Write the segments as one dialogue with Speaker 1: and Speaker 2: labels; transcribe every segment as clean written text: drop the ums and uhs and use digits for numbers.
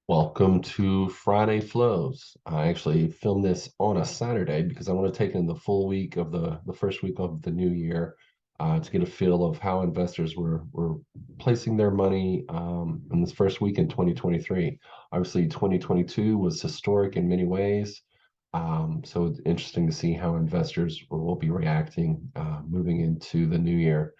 Speaker 1: Welcome to Friday Flows. I actually filmed this on a Saturday because I want to take in the full week of the first week of the new year to get a feel of how investors were placing their money in this first week in 2023. Obviously, 2022 was historic in many ways. So it's interesting to see how investors will be reacting moving into the new year.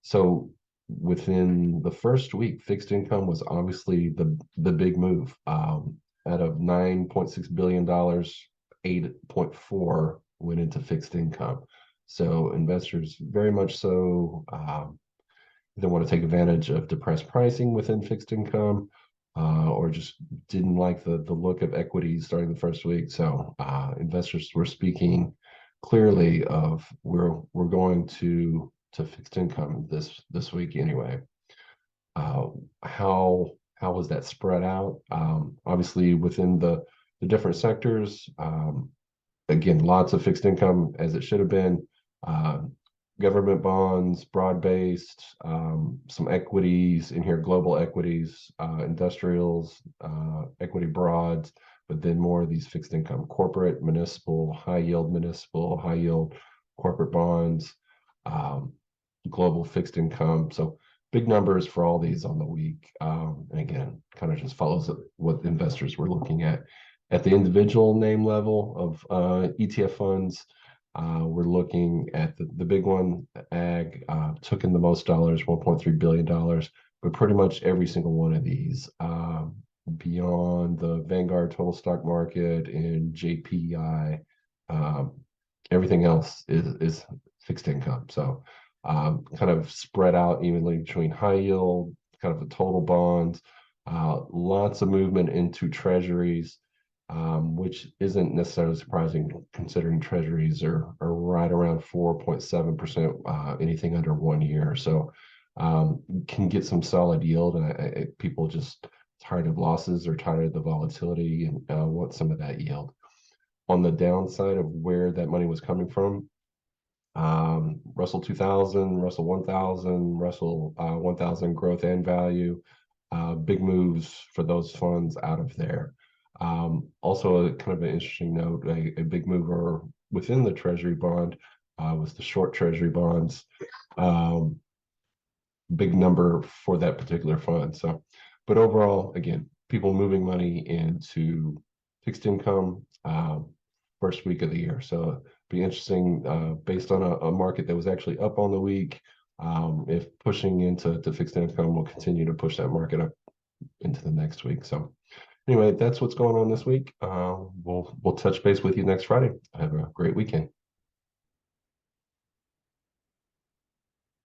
Speaker 1: So within the first week, fixed income was obviously the big move. Out of $9.6 billion, 8.4 went into fixed income. So investors very much so either want to take advantage of depressed pricing within fixed income, or just didn't like the look of equities starting the first week. So investors were speaking clearly of we're going to fixed income this week anyway. Uh, how was that spread out? Obviously within the different sectors. Again, lots of fixed income as it should have been. Uh, Government bonds, broad-based, some equities in here, global equities, industrials, equity broads, but then more of these fixed income, corporate, municipal, high yield corporate bonds, um, global fixed income. So big numbers for all these on the week. And again, kind of just follows what investors were looking at. At the individual name level of ETF funds, we're looking at the big one, ag, took in the most dollars, $1.3 billion, but pretty much every single one of these, beyond the Vanguard Total Stock Market and JPI, um, everything else is fixed income. So kind of spread out evenly between high yield, kind of the total bonds, lots of movement into treasuries, which isn't necessarily surprising considering treasuries are right around 4.7%, anything under 1 year. So can get some solid yield, and people just tired of losses or tired of the volatility and want some of that yield. On the downside of where that money was coming from, Russell 2000, Russell 1000, Russell 1000 growth and value, big moves for those funds out of there. Also, a kind of an interesting note, a big mover within the Treasury bond was the short Treasury bonds. Um, Big number for that particular fund. So, but overall, again, people moving money into fixed income first week of the year. So be interesting based on a market that was actually up on the week. If pushing into fixed income will continue to push that market up into the next week. So anyway, that's what's going on this week. We'll touch base with you next Friday. Have a great weekend.